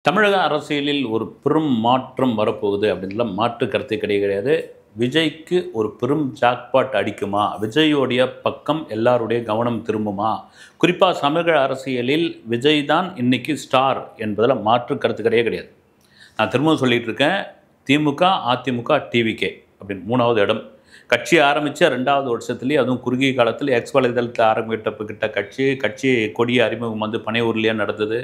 தமிழக அரசியலில் ஒரு பெரும் மாற்றம் வரப்போகுது அப்படின்லாம் மாற்று கருத்து கிடையாது. விஜய்க்கு ஒரு பெரும் ஜாக்பாட் அடிக்குமா? விஜயோடைய பக்கம் எல்லாருடைய கவனம் திரும்புமா? குறிப்பாக சமூக அரசியலில் விஜய் தான் இன்னைக்கு ஸ்டார் என்பதில் மாற்று கருத்து கிடையாது. நான் திரும்பவும் சொல்லிட்டு இருக்கேன். திமுக, அதிமுக, டிவிகே அப்படின்னு 3வது இடம். கட்சி ஆரம்பித்த 2வது வருஷத்துலேயே, அதுவும் குறுகிய காலத்தில் எக்ஸ் வலைதளத்தில் ஆரம்பிக்கப்பட்ட கட்சி கொடிய அறிமுகம் வந்து பனையூர்லேயே நடந்தது.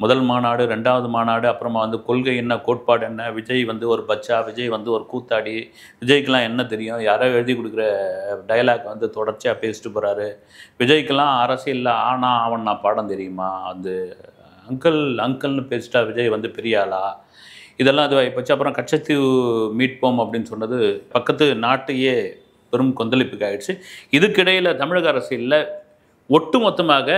முதல் மாநாடு, 2வது மாநாடு, அப்புறமா வந்து கொள்கை என்ன, கோட்பாடு என்ன, விஜய் வந்து ஒரு பச்சா, விஜய் வந்து ஒரு கூத்தாடி, விஜய்க்கெலாம் என்ன தெரியும், யாரோ எழுதி கொடுக்குற டயலாக் வந்து தொடர்ச்சியாக பேசிட்டு போகிறாரு. விஜய்க்கெல்லாம் அரசியலில் ஆனா ஆவண்ணா பாடம் தெரியுமா, வந்து அங்கிள்னு பேசிட்டா விஜய் வந்து பெரிய ஆளா, இதெல்லாம் அது ஆகிப்போச்சு. அப்புறம் கச்சத்தீவு மீட்போம் அப்படின்னு சொன்னது பக்கத்து நாட்டையே பெரும் கொந்தளிப்புக்கு ஆயிடுச்சு. இதுக்கிடையில் தமிழக அரசியலில் ஒட்டுமொத்தமாக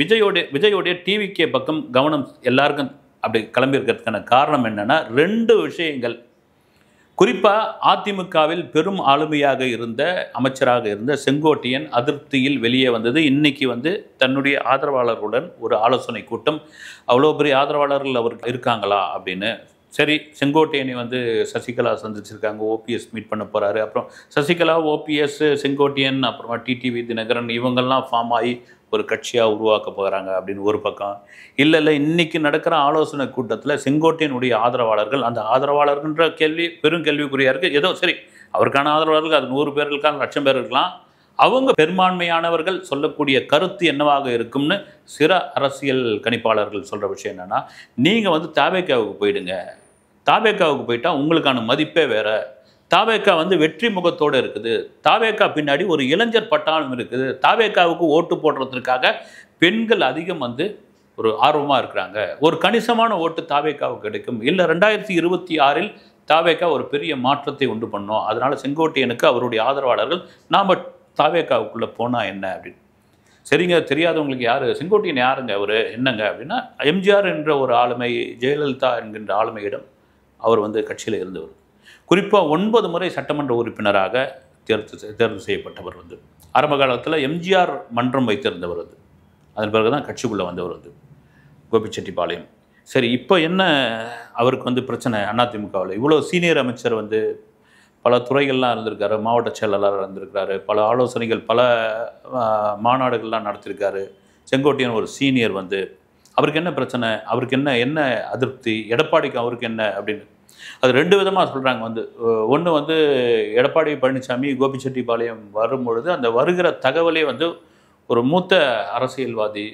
விஜயோடைய டிவிகே பக்கம் கவனம் எல்லாருக்கும் அப்படி கிளம்பியிருக்கிறதுக்கான காரணம் என்னென்னா 2 விஷயங்கள். குறிப்பாக அதிமுகவில் பெரும் ஆளுமையாக இருந்த அமைச்சராக இருந்த செங்கோட்டையன் அதிருப்தியில் வெளியே வந்தது. இன்றைக்கி வந்து தன்னுடைய ஆதரவாளர்களுடன் ஒரு ஆலோசனை கூட்டம். அவ்வளோ பெரிய ஆதரவாளர்கள் அவருக்கு இருக்காங்களா அப்படின்னு. சரி, செங்கோட்டையனை வந்து சசிகலா சந்திச்சிருக்காங்க, ஓபிஎஸ் மீட் பண்ண போகிறாரு. அப்புறம் சசிகலா, ஓபிஎஸ், செங்கோட்டையன், அப்புறமா டிடிவி தினகரன் இவங்கெல்லாம் ஃபார்ம் ஆகி ஒரு கட்சியாக உருவாக்க போகிறாங்க அப்படின்னு ஒரு பக்கம். இல்லை இன்றைக்கி நடக்கிற ஆலோசனை கூட்டத்தில் செங்கோட்டையனுடைய ஆதரவாளர்கள், அந்த ஆதரவாளர்கள்ன்ற கேள்வி பெரும் கேள்விக்குறியாக இருக்குது. ஏதோ சரி, அவருக்கான ஆதரவாளர்கள் அது 100 பேர் இருக்கலாம், 1,00,000 பேர் இருக்கலாம். அவங்க பெரும்பான்மையானவர்கள் சொல்லக்கூடிய கருத்து என்னவாக இருக்கும்னு சில அரசியல் கணிப்பாளர்கள் சொல்கிற விஷயம் என்னென்னா, நீங்கள் வந்து தாவேக்காவுக்கு போயிடுங்க. தாவேக்காவுக்கு போயிட்டால் உங்களுக்கான மதிப்பே வேறு. தாவேக்கா வந்து வெற்றி முகத்தோடு இருக்குது. தாவேக்கா பின்னாடி ஒரு இளைஞர் பட்டாளம் இருக்குது. தாவேக்காவுக்கு ஓட்டு போடுறதுக்காக பெண்கள் அதிகம் வந்து ஒரு ஆர்வமாக இருக்கிறாங்க. ஒரு கணிசமான ஓட்டு தாவேக்காவுக்கு கிடைக்கும். இல்லை 2026இல் தாவேக்கா ஒரு பெரிய மாற்றத்தை உண்டு பண்ணோம். அதனால் செங்கோட்டையனுக்கு அவருடைய ஆதரவாளர்கள் நாம் தாவேக்காவுக்குள்ளே போனால் என்ன அப்படின்னு. சரிங்க, தெரியாதவங்களுக்கு யார் செங்கோட்டையன், யாருங்க அவர், என்னங்க அப்படின்னா, எம்ஜிஆர் என்ற ஒரு ஆளுமை, ஜெயலலிதா என்கின்ற ஆளுமையிடம் அவர் வந்து கட்சியில் இருந்தவர். குறிப்பாக 9 முறை சட்டமன்ற உறுப்பினராக தேர்வு செய்யப்பட்டவர். வந்து ஆரம்ப காலத்தில் எம்ஜிஆர் மன்றம் வைத்திருந்தவர். வந்து அதன் பிறகு தான் கட்சிக்குள்ளே வந்தவர் வந்து கோபிச்செட்டிப்பாளையம். சரி, இப்போ என்ன அவருக்கு வந்து பிரச்சனை? அதிமுகவில் இவ்வளோ சீனியர் அமைச்சர் வந்து பல துறைகள்லாம் இருந்திருக்காரு, மாவட்ட செயலாளராக இருந்திருக்காரு, பல ஆலோசனைகள், பல மாநாடுகள்லாம் நடத்தியிருக்காரு. செங்கோட்டையன் ஒரு சீனியர். வந்து அவருக்கு என்ன பிரச்சனை, அவருக்கு என்ன அதிருப்தி, எடப்பாடிக்கு அவருக்கு என்ன அப்படின்னு அது 2 விதமாக சொல்கிறாங்க. வந்து ஒன்று வந்து எடப்பாடி பழனிசாமி கோபிச்செட்டிப்பாளையம் வரும்பொழுது அந்த வருகிற தகவலே வந்து ஒரு மூத்த அரசியல்வாதி,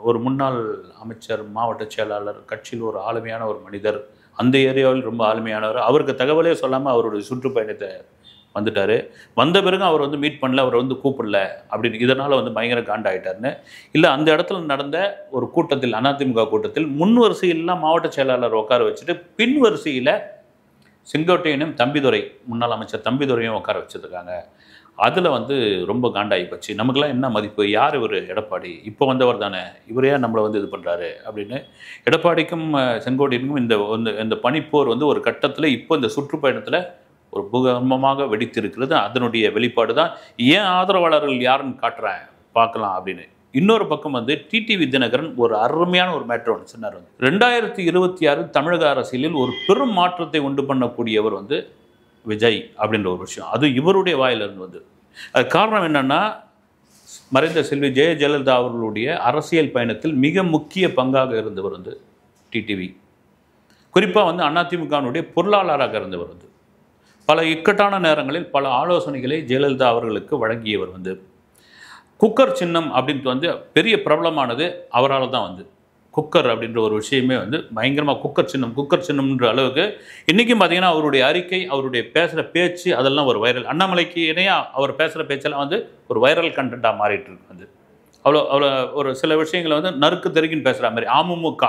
ஒரு முன்னாள் அமைச்சர், மாவட்ட செயலாளர், கட்சியில் ஒரு ஆளுமையான ஒரு மனிதர், அந்த ஏரியாவில் ரொம்ப ஆளுமையானவர், அவருக்கு தகவலே சொல்லாமல் அவருடைய சுற்றுப்பயணத்தை வந்துட்டார். வந்த பிறகு அவர் வந்து மீட் பண்ணல, அவர் வந்து கூப்பிடல அப்படின்னு, இதனால் வந்து பயங்கர காண்டாயிட்டார்னு. இல்லை, அந்த இடத்துல நடந்த ஒரு கூட்டத்தில், அதிமுக கூட்டத்தில் முன் வரிசையிலாம் மாவட்ட செயலாளர் உட்கார வச்சுட்டு பின் வரிசையில் செங்கோட்டையனும் தம்பிதுரை, முன்னாள் அமைச்சர் தம்பிதுரையும் உட்கார வச்சுருக்காங்க. அதில் வந்து ரொம்ப காண்டாகி போச்சு. நமக்கெல்லாம் என்ன மதிப்பு, யார் இவர், எடப்பாடி இப்போ வந்தவர் தானே, இவரையா நம்மளை வந்து இது பண்ணுறாரு அப்படின்னு. எடப்பாடிக்கும் செங்கோட்டையனுக்கும் இந்த பனிப்போர் வந்து ஒரு கட்டத்தில் இப்போ இந்த சுற்றுப்பயணத்தில் ஒரு பூகம்பமாக வெடித்திருக்கிறது. அதனுடைய வெளிப்பாடு தான். ஏன் ஆதரவாளர்கள் யாருன்னு காட்டுறேன் பார்க்கலாம் அப்படின்னு. இன்னொரு பக்கம் வந்து டிடிவி தினகரன் ஒரு அருமையான ஒரு மேட்ரு ஒன்று சொன்னார். 2026 தமிழக அரசியலில் ஒரு பெரும் மாற்றத்தை உண்டு பண்ணக்கூடியவர் வந்து விஜய் அப்படின்ற ஒரு விஷயம். அது இவருடைய வாயிலிருந்து வந்து. அது காரணம் என்னென்னா, மறைந்த செல்வி ஜெயலலிதா அவர்களுடைய அரசியல் பயணத்தில் மிக முக்கிய பங்காக இருந்தவர் வந்து டிடிவி. குறிப்பாக வந்து அதிமுகவினுடைய பொருளாளராக இருந்தவர். வந்து பல இக்கட்டான நேரங்களில் பல ஆலோசனைகளை ஜெயலலிதா அவர்களுக்கு வழங்கியவர். வந்து குக்கர் சின்னம் அப்படின்ட்டு வந்து பெரிய பிரபலமானது அவரால் தான். வந்து குக்கர் அப்படின்ற ஒரு விஷயமே வந்து பயங்கரமாக குக்கர் சின்னம்ன்ற அளவுக்கு இன்றைக்கும் பார்த்தீங்கன்னா அவருடைய அறிக்கை, அவருடைய பேசுகிற பேச்சு, அதெல்லாம் ஒரு வைரல். அண்ணாமலைக்கு இணையாக அவர் பேசுகிற பேச்செல்லாம் வந்து ஒரு வைரல் கண்டென்ட்டாக மாறிட்டு இருக்கு. வந்து அவ்வளோ ஒரு சில விஷயங்களை வந்து நறுக்கு தெருக்கின்னு பேசுகிற மாதிரி அமமுக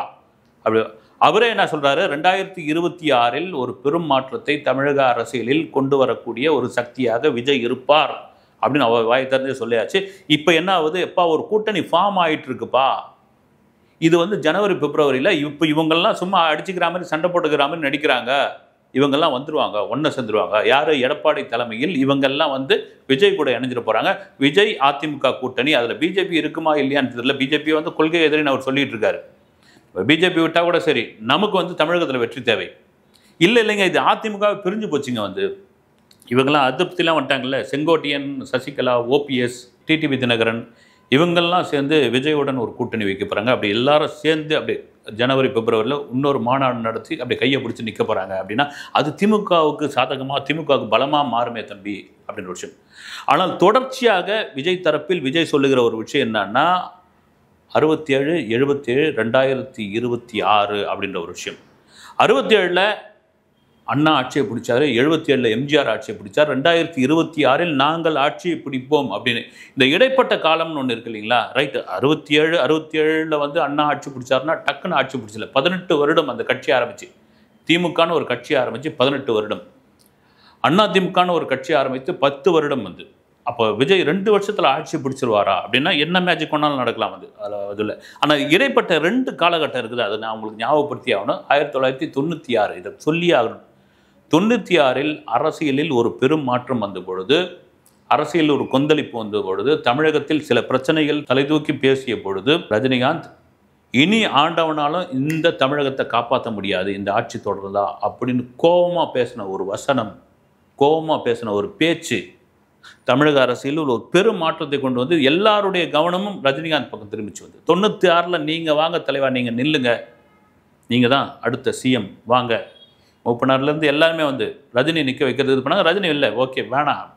அப்படி. அவரே என்ன சொல்கிறாரு, 2026இல் ஒரு பெரும் மாற்றத்தை தமிழக அரசியலில் கொண்டு வரக்கூடிய ஒரு சக்தியாக விஜய் இருப்பார் அப்படின்னு அவர் வாய் திறந்தே சொல்லியாச்சு. இப்போ என்ன ஆகுது, எப்பா ஒரு கூட்டணி ஃபார்ம் ஆகிட்டு இருக்குப்பா. இது வந்து ஜனவரி பிப்ரவரியில் இப்போ இவங்கெல்லாம் சும்மா அடிச்சுக்கிற மாதிரி, சண்டை போட்டுக்கிற மாதிரி நடிக்கிறாங்க. இவங்கெல்லாம் வந்துடுவாங்க, ஒன்று சேர்ந்துருவாங்க. யார், எடப்பாடி தலைமையில் இவங்கெல்லாம் வந்து விஜய் கூட இணைஞ்சிட போகிறாங்க. விஜய் அதிமுக கூட்டணி, அதில் பிஜேபி இருக்குமா இல்லையான்னு தெரியல. பிஜேபி வந்து கொள்கை எதிரின்னு அவர் சொல்லிட்டு இருக்காரு. பிஜேபி விட்டால் கூட சரி, நமக்கு வந்து தமிழகத்தில் வெற்றி தேவை. இல்லைங்க, இது அதிமுக பிரிஞ்சு போச்சுங்க. வந்து இவங்கெல்லாம் அதிருப்திலாம் வந்துட்டாங்கல்ல. செங்கோட்டையன், சசிகலா, ஓபிஎஸ், டிடிவி தினகரன் இவங்கெல்லாம் சேர்ந்து விஜயுடன் ஒரு கூட்டணி வைக்க போகிறாங்க. அப்படி எல்லாரும் சேர்ந்து அப்படி ஜனவரி பிப்ரவரியில் இன்னொரு மாநாடு நடத்தி அப்படி கையை பிடிச்சி நிற்க போகிறாங்க அப்படின்னா அது திமுகவுக்கு சாதகமாக, திமுகவுக்கு பலமாக மாறுமே தம்பி அப்படின்ற விஷயம். ஆனால் தொடர்ச்சியாக விஜய் தரப்பில் விஜய் சொல்லுகிற ஒரு விஷயம் என்னன்னா 67, 77, 2026 அப்படின்ற ஒரு விஷயம். 67ல் அண்ணா ஆட்சியை பிடிச்சாரு, 77ல் எம்ஜிஆர் ஆட்சியை பிடிச்சார், 2026ல் நாங்கள் ஆட்சியை பிடிப்போம் அப்படின்னு. இந்த இடைப்பட்ட காலம்னு ஒன்று இருக்கு இல்லைங்களா? ரைட்டு, 67ல் வந்து அண்ணா ஆட்சி பிடிச்சாருன்னா டக்குன்னு ஆட்சி பிடிச்சல. 18 வருடம் அந்த கட்சி ஆரம்பிச்சு, திமுகன்னு ஒரு கட்சி ஆரம்பித்து 18 வருடம், அண்ணா திமுகன்னு ஒரு கட்சி ஆரம்பித்து 10 வருடம் வந்து. அப்போ விஜய் 2 வருஷத்தில் ஆட்சி பிடிச்சிருவாரா அப்படின்னா என்ன மேஜிக் கொண்டாலும் நடக்கலாம் வந்து அதில். ஆனால் இடைப்பட்ட 2 காலகட்டம் இருக்குது, அதை நான் உங்களுக்கு ஞாபகப்படுத்தி ஆகணும். 1996 இதை சொல்லி ஆகணும். 96ல் அரசியலில் ஒரு பெரும் மாற்றம் வந்த பொழுது, அரசியலில் ஒரு கொந்தளிப்பு வந்த பொழுது, தமிழகத்தில் சில பிரச்சனைகள் தலைதூக்கி பேசிய பொழுது ரஜினிகாந்த் இனி ஆண்டவனாலும் இந்த தமிழகத்தை காப்பாற்ற முடியாது இந்த ஆட்சி தொடர்ந்தா அப்படின்னு கோபமாக பேசின ஒரு வசனம், கோபமாக பேசின ஒரு பேச்சு தமிழக அரசியலில் ஒரு பெரும் மாற்றத்தை கொண்டு வந்து எல்லாருடைய கவனமும் ரஜினிகாந்த் பக்கம் திரும்பிச்சு வந்து. 96ல் நீங்கள் வாங்க தலைவா, நீங்கள் நில்லுங்க, நீங்கள் தான் அடுத்த சிஎம் வாங்க, மூப்பனார்லேருந்து எல்லாருமே வந்து ரஜினி நிற்க வைக்கிறது இது பண்ணாங்க. ரஜினி இல்லை, ஓகே வேணாம்,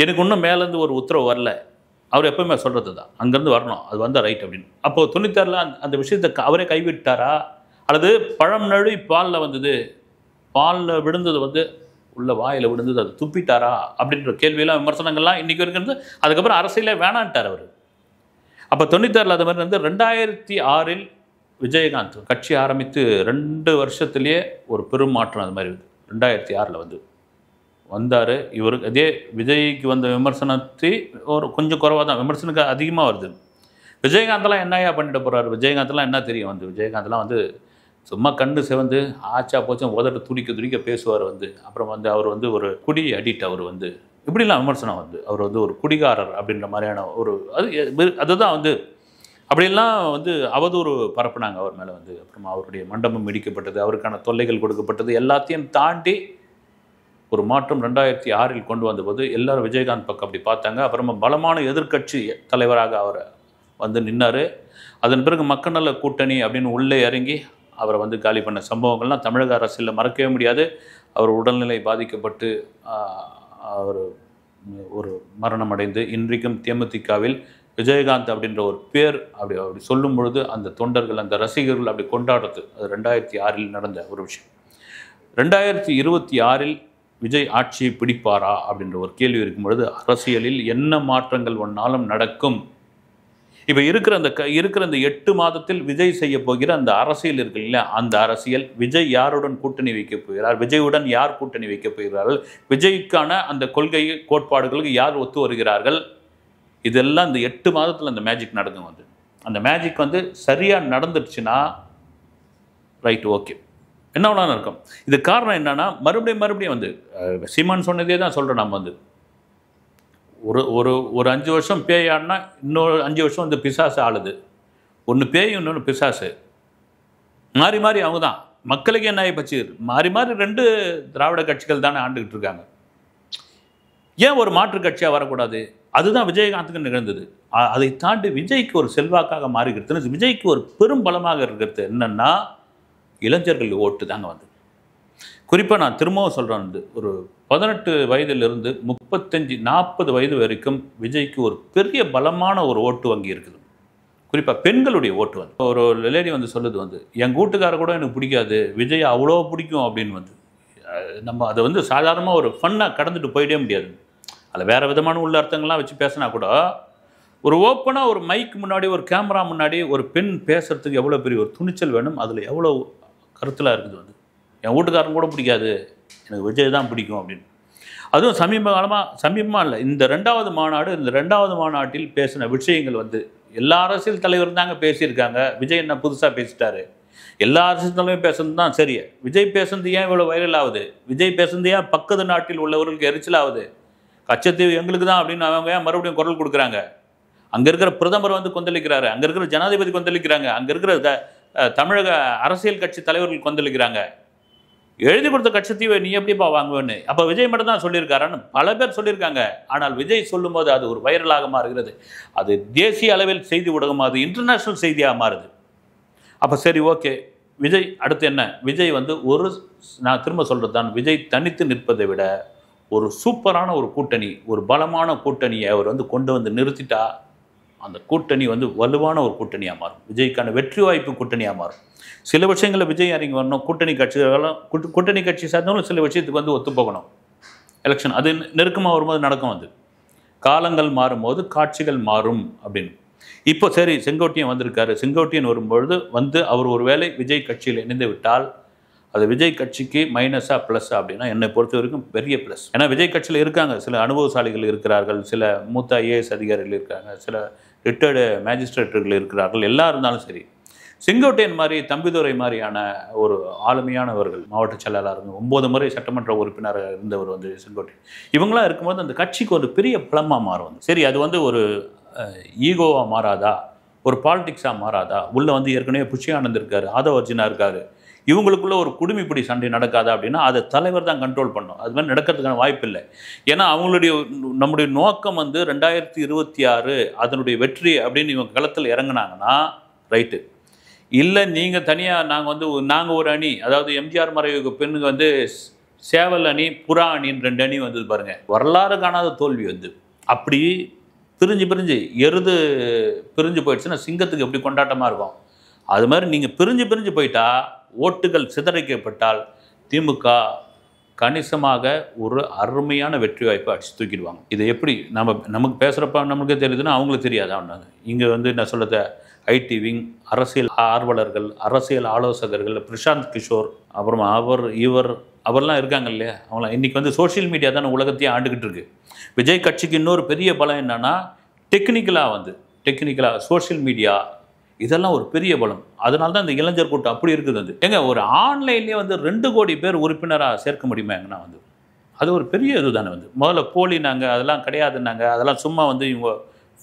எனக்கு இன்னும் மேலேருந்து ஒரு உத்தரவு வரல, அவர் எப்பவுமே சொல்கிறது தான், அங்கேருந்து வரணும், அது வந்தால் ரைட் அப்படின்னு. அப்போது 96ல் அந்த விஷயத்தை அவரே கைவிட்டாரா, அல்லது பழம் நழுவி பாலில் வந்தது, பாலில் விழுந்தது வந்து உள்ள வாயில் விழுந்தது, அது துப்பிட்டாரா அப்படின்ற கேள்வியெல்லாம் விமர்சனங்கள்லாம் இன்றைக்கி இருக்கிறது. அதுக்கப்புறம் அரசியலே வேணான்ட்டார் அவர். அப்போ 96ல் அது மாதிரி வந்து 2006ல் விஜயகாந்த் கட்சி ஆரம்பித்து 2 வருஷத்துலேயே ஒரு பெரும் மாற்றம் அது மாதிரி 2006ல் வந்து வந்தார். இவருக்கு அதே விஜய்க்கு வந்த விமர்சனத்தை ஒரு கொஞ்சம் குறைவாக தான், விமர்சனக்கு அதிகமாக வருது. விஜயகாந்தெலாம் என்னையா பண்ணிட்டு போகிறார், விஜயகாந்தெலாம் என்ன தெரியும் வந்து, விஜயகாந்தெலாம் வந்து சும்மா கண்ணு சிவந்து ஆச்சா போச்சும் உதட்டு துடிக்க துடிக்க பேசுவார் வந்து. அப்புறம் வந்து அவர் வந்து ஒரு குடி அடிக்ட், அவர் வந்து இப்படிலாம் விமர்சனம் வந்து அவர் வந்து ஒரு குடிகாரர் அப்படின்ற மாதிரியான ஒரு அதுதான் வந்து அப்படிலாம் வந்து அவதூறு பரப்புனாங்க அவர் மேலே வந்து. அப்புறமா அவருடைய மண்டபம் இடிக்கப்பட்டது, அவருக்கான தொல்லைகள் கொடுக்கப்பட்டது, எல்லாத்தையும் தாண்டி ஒரு மாற்றம் 2006ல் கொண்டு வந்தபோது எல்லாரும் விஜயகாந்த் பக்கம் அப்படி பார்த்தாங்க. அப்புறமா பலமான எதிர்க்கட்சி தலைவராக அவர் வந்து நின்னார். அதன் பிறகு மக்கள் நல கூட்டணி அப்படின்னு உள்ளே இறங்கி அவரை வந்து காலி பண்ண சம்பவங்கள்லாம் தமிழக அரசியலில் மறக்கவே முடியாது. அவர் உடல்நிலை பாதிக்கப்பட்டு அவர் ஒரு மரணம் அடைந்து இன்றைக்கும் தேமுதிகவில் விஜயகாந்த் அப்படின்ற ஒரு பேர் அப்படி சொல்லும் பொழுது அந்த தொண்டர்கள், அந்த ரசிகர்கள் அப்படி கொண்டாடுறது, அது 2006ல் நடந்த ஒரு விஷயம். 2026ல் விஜய் ஆட்சியை பிடிப்பாரா அப்படின்ற ஒரு கேள்வி இருக்கும் பொழுது அரசியலில் என்ன மாற்றங்கள் ஒன்றாலும் நடக்கும். இப்போ இருக்கிற அந்த 8 மாதத்தில் விஜய் செய்ய போகிற அந்த அரசியல் இருக்கு இல்லையா, அந்த அரசியல் விஜய் யாருடன் கூட்டணி வைக்கப் போகிறார், விஜயுடன் யார் கூட்டணி வைக்கப் போகிறார்கள், விஜய்க்கான அந்த கொள்கை கோட்பாடுகளுக்கு யார் ஒத்து வருகிறார்கள், இதெல்லாம் இந்த 8 மாதத்தில் அந்த மேஜிக் நடக்கும் வந்து. அந்த மேஜிக் வந்து சரியாக நடந்துடுச்சுன்னா ரைட், ஓகே, என்ன வேணாலும் இருக்கும். இது காரணம் என்னன்னா மறுபடியும் வந்து சீமான் சொன்னதே தான் சொல்கிறோம். நம்ம வந்து ஒரு 5 வருஷம் பேய் ஆடினா இன்னொரு 5 வருஷம் வந்து பிசாசு ஆளுது. ஒன்று பேய், இன்னொன்று பிசாசு, மாறி மாறி அவங்க தான். மக்களுக்கு என்ன ஆகிப்பச்சு, மாறி 2 திராவிட கட்சிகள் தானே ஆண்டுகிட்டு இருக்காங்க. ஏன் ஒரு மாற்று கட்சியாக வரக்கூடாது? அதுதான் விஜயகாந்துக்கு நிகழ்ந்தது. அதை தாண்டி விஜய்க்கு ஒரு செல்வாக்காக மாறிக்கிறது, விஜய்க்கு ஒரு பெரும் பலமாக இருக்கிறது என்னன்னா இளைஞர்கள் ஓட்டு தாங்க வந்து. குறிப்பாக நான் திரும்பவும் சொல்கிறேன் வந்து, ஒரு 18 வயதிலிருந்து 35, 40 வயது வரைக்கும் விஜய்க்கு ஒரு பெரிய பலமான ஒரு ஓட்டு வங்கி இருக்குது. குறிப்பாக பெண்களுடைய ஓட்டு வந்து. ஒரு லேடி வந்து சொல்லுது வந்து, என் கூட்டுக்கார கூட எனக்கு பிடிக்காது, விஜய் அவ்வளோ பிடிக்கும் அப்படின்னு வந்து. நம்ம அதை வந்து சாதாரணமாக ஒரு ஃபன்னாக கடந்துட்டு போயிட்டே முடியாது. அதில் வேறு விதமான உள்ள அர்த்தங்கள்லாம் வச்சு பேசினா கூட ஒரு ஓப்பனாக ஒரு மைக் முன்னாடி, ஒரு கேமரா முன்னாடி ஒரு பெண் பேசுகிறதுக்கு எவ்வளோ பெரிய ஒரு துணிச்சல் வேணும், அதில் எவ்வளோ கருத்தலாக இருக்குது வந்து. என் வீட்டுக்காரன் கூட பிடிக்காது, எனக்கு விஜய் தான் பிடிக்கும் அப்படின்னு. அதுவும் சமீபமாக இல்லை, இந்த 2வது மாநாடு, இந்த 2வது மாநாட்டில் பேசின விஷயங்கள் வந்து எல்லா அரசியல் தலைவரும் தாங்க பேசியிருக்காங்க. விஜய் என்ன புதுசாக பேசிட்டாரு? எல்லா அரசியல் தலைவரும் பேசுறது தான் சரி. விஜய் பேசுனது ஏன் இவ்வளோ வைரல் ஆகுது? விஜய் பேசுனது ஏன் பக்கத்து நாட்டில் உள்ளவர்களுக்கு எரிச்சல் ஆகுது? கச்சத்தீவு எங்களுக்கு தான் அப்படின்னு அவங்க ஏன் மறுபடியும் குரல் கொடுக்குறாங்க? அங்கே இருக்கிற பிரதமர் வந்து கொந்தளிக்கிறாரு, அங்கே இருக்கிற ஜனாதிபதி கொந்தளிக்கிறாங்க, அங்கே இருக்கிற தமிழக அரசியல் கட்சி தலைவர்கள் கொந்தளிக்கிறாங்க. எழுதி கொடுத்த கட்சத்தீவை நீ எப்படிப்பா வாங்குவேன்னு. அப்போ விஜய் மட்டும் தான் சொல்லியிருக்காரான்னு பல பேர் சொல்லியிருக்காங்க. ஆனால் விஜய் சொல்லும்போது அது ஒரு வைரலாக மாறுகிறது. அது தேசிய அளவில் செய்தி ஊடகம், அது இன்டர்நேஷ்னல் செய்தியாக மாறுது. அப்போ சரி, ஓகே, விஜய் அடுத்து என்ன? விஜய் வந்து நான் திரும்ப சொல்கிறது தான், விஜய் தனித்து நிற்பதை விட ஒரு சூப்பரான ஒரு கூட்டணி, ஒரு பலமான கூட்டணியை அவர் வந்து கொண்டு வந்து நிறுத்திட்டா அந்த கூட்டணி வந்து வலுவான ஒரு கூட்டணியாக மாறும். விஜய்க்கான வெற்றி வாய்ப்பு கூட்டணியாக மாறும். சில விஷயங்களில் விஜய் இறங்கி வரணும். கூட்டணி கட்சி சார்ந்தவங்களும் சில விஷயத்துக்கு வந்து ஒத்துப்போகணும். எலெக்ஷன் அது நெருக்கமாக வரும்போது நடக்கும். அது காலங்கள் மாறும்போது காட்சிகள் மாறும் அப்படின்னு. இப்போ சரி, செங்கோட்டையன் வந்திருக்காரு. செங்கோட்டையன் வரும்பொழுது வந்து அவர் ஒரு வேளை விஜய் கட்சியில் இணைந்து விட்டால் அது விஜய் கட்சிக்கு மைனஸா ப்ளஸ்ஸா அப்படின்னா என்னை பொறுத்த வரைக்கும் பெரிய ப்ளஸ். ஏன்னா விஜய் கட்சியில் இருக்காங்க, சில அனுபவசாலிகள் இருக்கிறார்கள், சில மூத்த ஐஏஎஸ் அதிகாரிகள் இருக்காங்க, சில ரிட்டையர்டு மேஜிஸ்ட்ரேட்டுகள் இருக்கிறார்கள். எல்லாம் இருந்தாலும் சரி, செங்கோட்டையன் மாதிரி, தம்பிதுரை மாதிரியான ஒரு ஆளுமையானவர்கள், மாவட்ட செயலாளர், 9 முறை சட்டமன்ற உறுப்பினராக இருந்தவர் வந்து செங்கோட்டையன், இவங்களாம் இருக்கும்போது அந்த கட்சிக்கு ஒரு பெரிய பலமாக மாறும். சரி, அது வந்து ஒரு ஈகோவாக மாறாதா, ஒரு பாலிடிக்ஸாக மாறாதா? உள்ளே வந்து ஏற்கனவே புஷி ஆனந்த் இருக்கார், ஆதவ அர்ஜுனா இருக்கார், இவங்களுக்குள்ள ஒரு குடுமிப்பிடி சண்டை நடக்காதா அப்படின்னா அதை தலைவர் தான் கண்ட்ரோல் பண்ணும். அது மாதிரி நடக்கிறதுக்கான வாய்ப்பு இல்லை. ஏன்னா நம்முடைய நோக்கம் வந்து 2026 அதனுடைய வெற்றி அப்படின்னு இவங்க களத்தில் இறங்கினாங்கன்னா ரைட்டு. இல்லை நீங்கள் தனியாக நாங்கள் ஒரு அணி, அதாவது எம்ஜிஆர் மறைவுக்கு பெண்ணுங்க வந்து சேவல் அணி, புறா அணின்னு 2 அணி வந்தது பாருங்கள். வரலாறு காணாத தோல்வி வந்து. அப்படி பிரிஞ்சு எருது பிரிஞ்சு போயிடுச்சுன்னா சிங்கத்துக்கு எப்படி கொண்டாட்டமாக இருக்கும். அது மாதிரி நீங்கள் பிரிஞ்சு போயிட்டா, ஓட்டுகள் சிதறிக்கப்பட்டால் திமுக கணிசமாக ஒரு அருமையான வெற்றி வாய்ப்பை அடிச்சு தூக்கிடுவாங்க. இதை எப்படி நமக்கு பேசுகிறப்ப நமக்கே தெரியுதுன்னா அவங்களுக்கு தெரியாது. இங்கே வந்து என்ன சொல்கிறது, ஐடி விங், அரசியல் ஆர்வலர்கள், அரசியல் ஆலோசகர்கள், பிரசாந்த் கிஷோர், அப்புறமா அவர்லாம் இருக்காங்க இல்லையா, அவங்களாம் இன்றைக்கி வந்து சோஷியல் மீடியா தானே உலகத்தையே ஆண்டுக்கிட்டு இருக்கு. விஜய் கட்சிக்கு இன்னொரு பெரிய பலம் என்னன்னா, டெக்னிக்கலாக சோஷியல் மீடியா இதெல்லாம் ஒரு பெரிய பலம். அதனால தான் இந்த இளைஞர் கூட்டம் அப்படி இருக்குது. எங்க ஒரு ஆன்லைன்லேயே வந்து 2 கோடி பேர் உறுப்பினராக சேர்க்க முடியுமா எங்கன்னா வந்து அது ஒரு பெரிய இது தானே. முதல்ல போலினாங்க, அதெல்லாம் கிடையாதுன்னாங்க, அதெல்லாம் சும்மா வந்து இவங்க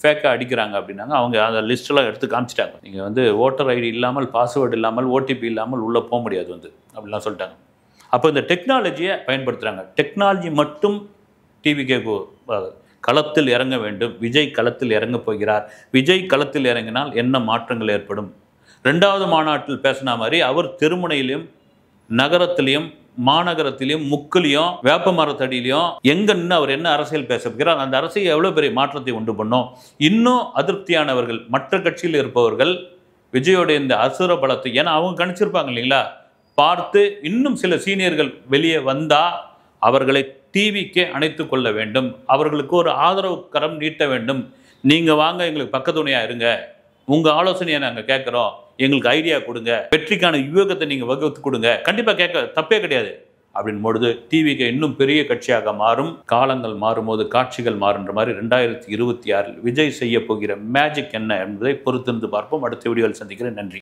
ஃபேக்காக அடிக்கிறாங்க அப்படின்னாங்க. அவங்க அந்த லிஸ்ட்டெல்லாம் எடுத்து காமிச்சிட்டாங்க. நீங்கள் வந்து ஓட்டர் ஐடி இல்லாமல், பாஸ்வேர்டு இல்லாமல், ஓடிபி இல்லாமல் உள்ளே போக முடியாது அப்படிலாம் சொல்லிட்டாங்க. அப்போ இந்த டெக்னாலஜியை பயன்படுத்துகிறாங்க. டெக்னாலஜி மட்டும் டிவிகே களத்தில் இறங்க வேண்டும். விஜய் களத்தில் இறங்க போகிறார். விஜய் களத்தில் இறங்கினால் என்ன மாற்றங்கள் ஏற்படும்? 2வது மாநாட்டில் பேசின மாதிரி அவர் தெருமுனையிலையும், நகரத்திலையும், மாநகரத்திலையும், முக்கிலையும், வேப்ப மரத்தடியிலையும் எங்கே நின்று அவர் என்ன அரசியல் பேச போகிறார், அந்த அரசியல் எவ்வளோ பெரிய மாற்றத்தை உண்டு பண்ணும். இன்னும் அதிருப்தியானவர்கள், மற்ற கட்சியில் இருப்பவர்கள் விஜயோடைய இந்த அசுர பலத்தை, ஏன்னா அவங்க கணிச்சிருப்பாங்க இல்லைங்களா, பார்த்து இன்னும் சில சீனியர்கள் வெளியே வந்தால் அவர்களை டிவிக்கே அணைத்து கொள்ள வேண்டும். அவர்களுக்கு ஒரு ஆதரவு கரம் நீட்ட வேண்டும். நீங்கள் வாங்க, எங்களுக்கு பக்கத்துணையாக இருங்க, உங்கள் ஆலோசனையை நாங்கள் கேட்குறோம், எங்களுக்கு ஐடியா கொடுங்க, வெற்றிக்கான யுகத்தை நீங்கள் வகுத்து கொடுங்க, கண்டிப்பாக கேட்க தப்பே கிடையாது அப்படின் பொழுது டிவிக்கு இன்னும் பெரிய கட்சியாக மாறும். காலங்கள் மாறும்போது காட்சிகள் மாறுன்ற மாதிரி 2026 விஜய் செய்ய போகிற மேஜிக் என்ன என்பதை பொறுத்திருந்து பார்ப்போம். அடுத்த வீடியோவில் சந்திக்கிறேன். நன்றி.